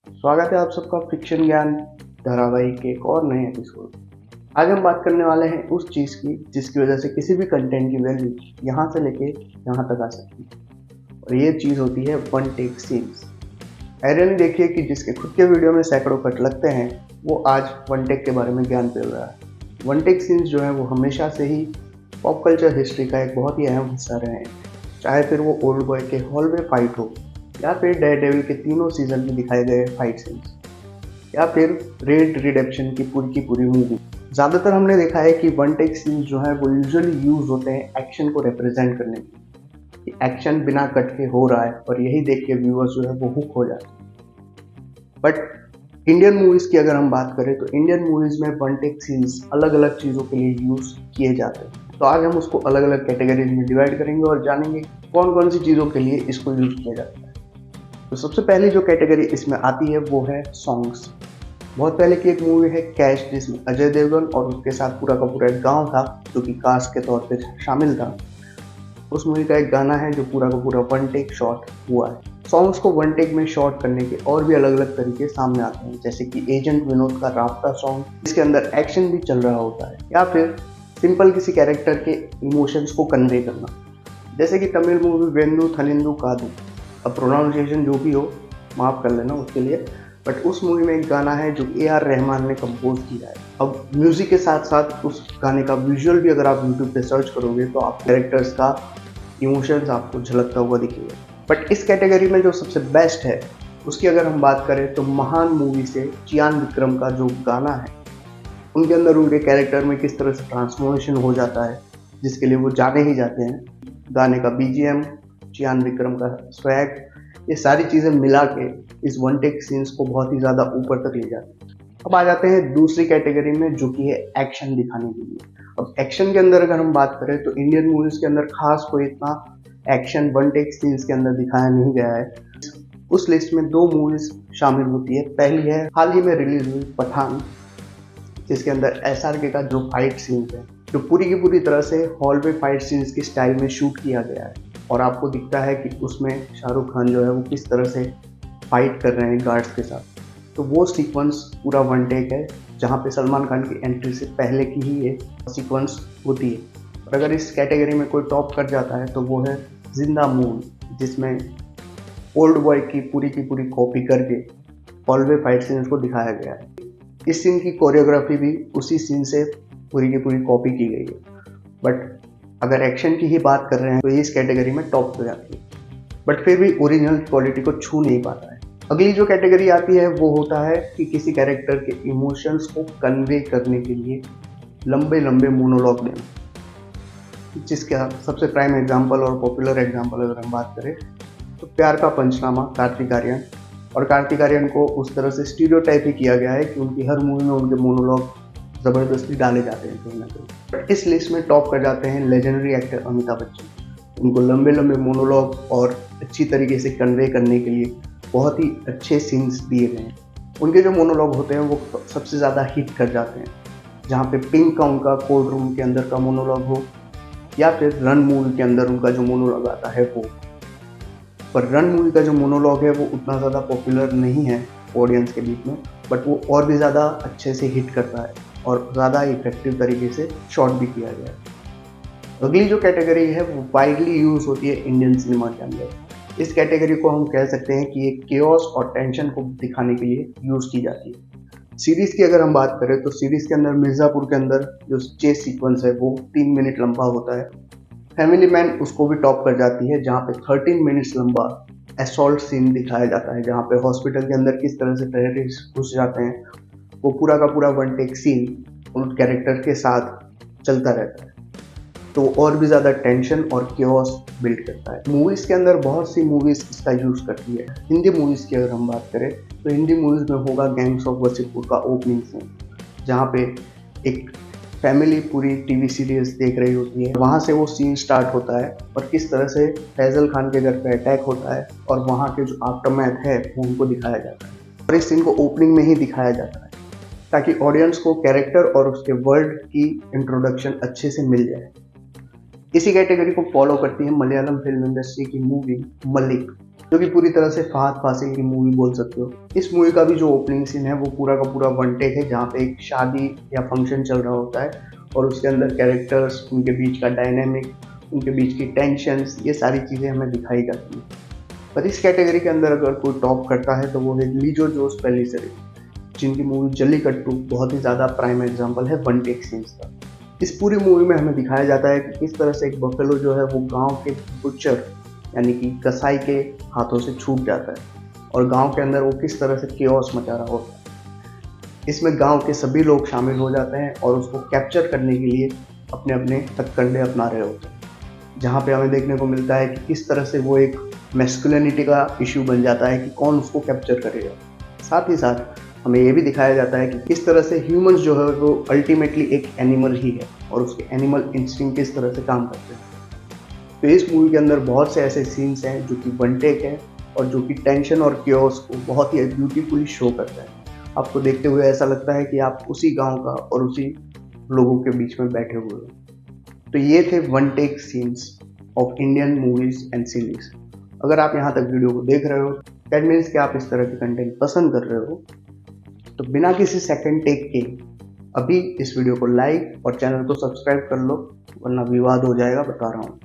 स्वागत है आप सबका फिक्शन ज्ञान धारावाहिक के एक और नए एपिसोड। आज हम बात करने वाले हैं उस चीज़ की जिसकी वजह से किसी भी कंटेंट की वैल्यू यहाँ से लेके यहाँ तक आ सकती है, और ये चीज़ होती है वन टेक सीन्स। आयरन देखिए कि जिसके खुद के वीडियो में सैकड़ों कट लगते हैं, वो आज वन टेक के बारे में ज्ञान पेल रहा है। वन टेक सीन्स जो है वो हमेशा से ही पॉप कल्चर हिस्ट्री का एक बहुत ही अहम हिस्सा रहे हैं, चाहे फिर वो ओल्ड बॉय के हॉलवे फाइट हो, या फिर डेयरडेविल के तीनों सीजन में दिखाए गए फाइट सीन्स, या फिर रेड रिडेम्पशन की पूरी मूवी। ज़्यादातर हमने देखा है कि वन टेक सीन्स जो है वो यूजुअली यूज होते हैं एक्शन को रिप्रेजेंट करने के लिए, कि एक्शन बिना कट के हो रहा है और यही देख के व्यूअर्स जो है वो हुक हो जाते हैं। बट इंडियन मूवीज़ की अगर हम बात करें तो इंडियन मूवीज़ में वन टेक सीन्स अलग अलग चीज़ों के लिए यूज़ किए जाते हैं। तो आज हम उसको अलग अलग कैटेगरीज में डिवाइड करेंगे और जानेंगे कौन कौन सी चीज़ों के लिए इसको यूज़ किया जाता है। तो सबसे पहली जो कैटेगरी इसमें आती है वो है सॉन्ग्स। बहुत पहले की एक मूवी है कैश, जिसमें अजय देवगन और उसके साथ पूरा का पूरा एक गांव था जो कि कास्ट के तौर पे शामिल था। उस मूवी का एक गाना है जो पूरा का पूरा वन टेक शॉट हुआ है। सॉन्ग्स को वन टेक में शॉट करने के और भी अलग अलग तरीके सामने आते हैं, जैसे कि एजेंट विनोद का राफ्ता सॉन्ग, जिसके अंदर एक्शन भी चल रहा होता है, या फिर सिंपल किसी कैरेक्टर के इमोशंस को कन्वे करना, जैसे कि तमिल मूवी वेंदू थनिंदू कादू। अब प्रोनाउंसिएशन जो भी हो माफ़ कर लेना उसके लिए, बट उस मूवी में एक गाना है जो AR रहमान ने कंपोज किया है। अब म्यूजिक के साथ साथ उस गाने का विजुअल भी अगर आप यूट्यूब पे सर्च करोगे तो आप कैरेक्टर्स का इमोशंस आपको झलकता हुआ दिखेगा। बट इस कैटेगरी में जो सबसे बेस्ट है उसकी अगर हम बात करें तो महान मूवी से चियान विक्रम का जो गाना है, उनके अंदर उनके कैरेक्टर में किस तरह से ट्रांसफॉर्मेशन हो जाता है, जिसके लिए वो जाने ही जाते हैं। गाने का BGM, चियान विक्रम का स्वैग, ये सारी चीज़ें मिला के इस वन टेक सीन्स को बहुत ही ज़्यादा ऊपर तक ले जाते हैं। अब आ जाते हैं दूसरी कैटेगरी में, जो कि है एक्शन दिखाने के लिए। अब एक्शन के अंदर अगर हम बात करें तो इंडियन मूवीज़ के अंदर खास कोई इतना एक्शन वन टेक सीन्स के अंदर दिखाया नहीं गया है। उस लिस्ट में दो मूवीज़ शामिल होती है। पहली है हाल ही में रिलीज हुई पठान, जिसके अंदर SRK का जो फाइट सीन्स है, जो पूरी की पूरी तरह से हॉलवे फाइट सीन्स की स्टाइल में शूट किया गया है, और आपको दिखता है कि उसमें शाहरुख खान जो है वो किस तरह से फाइट कर रहे हैं गार्ड्स के साथ। तो वो सीक्वेंस पूरा वन टेक है, जहाँ पे सलमान खान की एंट्री से पहले की ही ये सीक्वेंस होती है। और अगर इस कैटेगरी में कोई टॉप कर जाता है तो वो है जिंदा मून, जिसमें ओल्ड बॉय की पूरी कॉपी करके हॉलवे फाइट सीन्स को दिखाया गया है। इस सीन की कोरियोग्राफी भी उसी सीन से पूरी की पूरी कॉपी की गई है। बट अगर एक्शन की ही बात कर रहे हैं तो ये इस कैटेगरी में टॉप पे आती है, बट फिर भी ओरिजिनल क्वालिटी को छू नहीं पाता है। अगली जो कैटेगरी आती है वो होता है कि किसी कैरेक्टर के इमोशंस को कन्वे करने के लिए लंबे लंबे मोनोलॉग देना, जिसका सबसे प्राइम एग्जाम्पल और पॉपुलर एग्जाम्पल अगर हम बात करें तो प्यार का पंचनामा कार्तिक आर्यन। और कार्तिक आर्यन को उस तरह से स्टीरियोटाइप ही किया गया है कि उनकी हर मूवी में उनके मोनोलॉग ज़बरदस्ती डाले जाते हैं कहीं ना कहीं। बट इस लिस्ट में टॉप कर जाते हैं लेजेंडरी एक्टर अमिताभ बच्चन। उनको लंबे लंबे मोनोलॉग और अच्छी तरीके से कन्वे करने के लिए बहुत ही अच्छे सीन्स दिए गए हैं। उनके जो मोनोलॉग होते हैं वो सबसे ज़्यादा हिट कर जाते हैं, जहाँ पे पिंक का उनका कोर्ट रूम के अंदर का मोनोलॉग हो, या फिर रन मूवी के अंदर उनका जो मोनोलॉग आता है वो। पर रन मूवी का जो मोनोलॉग है वो उतना ज़्यादा पॉपुलर नहीं है ऑडियंस के बीच में, बट वो और भी ज़्यादा अच्छे से हिट करता है और ज़्यादा इफेक्टिव तरीके से शॉट भी किया गया है। अगली जो कैटेगरी है वो वाइडली यूज़ होती है इंडियन सिनेमा के अंदर। इस कैटेगरी को हम कह सकते हैं कि एक केओस और टेंशन को दिखाने के लिए यूज़ की जाती है। सीरीज़ की अगर हम बात करें तो सीरीज़ के अंदर मिर्ज़ापुर के अंदर जो चेस सीक्वेंस है वो 3 मिनट लंबा होता है। फैमिली मैन उसको भी टॉप कर जाती है, जहाँ पे 13 मिनट्स लंबा असॉल्ट सीन दिखाया जाता है, जहाँ पे हॉस्पिटल के अंदर किस तरह से टेररिस्ट घुस जाते हैं। वो पूरा का पूरा वन टेक सीन उन कैरेक्टर के साथ चलता रहता है, तो और भी ज़्यादा टेंशन और क्योस बिल्ड करता है। मूवीज़ के अंदर बहुत सी मूवीज़ इसका यूज़ करती है। हिंदी मूवीज़ की अगर हम बात करें तो हिंदी मूवीज़ में होगा गैंग्स ऑफ वसीपुर का ओपनिंग सीन, जहाँ पे एक फैमिली पूरी टीवी सीरीज देख रही होती है। वहाँ से वो सीन स्टार्ट होता है और किस तरह से फैजल खान के घर पे अटैक होता है और वहाँ के जो आफ्टरमैथ है वो उनको दिखाया जाता है, और इस सीन को ओपनिंग में ही दिखाया जाता है ताकि ऑडियंस को कैरेक्टर और उसके वर्ल्ड की इंट्रोडक्शन अच्छे से मिल जाए। इसी कैटेगरी को फॉलो करती है मलयालम फिल्म इंडस्ट्री की मूवी मलिक, जो कि पूरी तरह से फहद फासिल की मूवी बोल सकते हो। इस मूवी का भी जो ओपनिंग सीन है वो पूरा का पूरा वन टेक है, जहाँ पे एक शादी या फंक्शन चल रहा होता है और उसके अंदर कैरेक्टर्स, उनके बीच का डायनेमिक, उनके बीच की टेंशन्स, ये सारी चीज़ें हमें दिखाई जाती हैं। पर इस कैटेगरी के अंदर अगर कोई टॉप करता है तो वो है लिजो जोस पेलिसरी, जिनकी मूवी जल्लीकट्टू बहुत ही ज़्यादा प्राइम एग्जाम्पल है वन टेक सीन्स का। इस पूरी मूवी में हमें दिखाया जाता है कि किस तरह से एक बफेलो जो है वो गांव के बुचर यानी कि कसाई के हाथों से छूट जाता है और गांव के अंदर वो किस तरह से केओस मचा रहा होता है। इसमें गांव के सभी लोग शामिल हो जाते हैं और उसको कैप्चर करने के लिए अपने अपने हथकंडे अपना रहे होते हैं, जहाँ पे हमें देखने को मिलता है कि किस तरह से वो एक मैस्कुलिनिटी का इश्यू बन जाता है कि कौन उसको कैप्चर करेगा। साथ ही साथ हमें ये भी दिखाया जाता है कि किस तरह से ह्यूमंस जो है वो अल्टीमेटली एक एनिमल ही है और उसके एनिमल इंस्टिंक्ट किस तरह से काम करते हैं। तो इस मूवी के अंदर बहुत से ऐसे सीन्स हैं जो कि वन टेक है और जो कि टेंशन और क्योस को बहुत ही ब्यूटीफुली शो करता है। आपको देखते हुए ऐसा लगता है कि आप उसी गांव का और उसी लोगों के बीच में बैठे हुए हो। तो ये थे one take scenes of Indian movies and series. अगर आप यहाँ तक वीडियो को देख रहे हो, दैट मीन्स कि आप इस तरह के कंटेंट पसंद कर रहे हो, तो बिना किसी सेकंड टेक के अभी इस वीडियो को लाइक और चैनल को सब्सक्राइब कर लो, वरना विवाद हो जाएगा, बता रहा हूँ।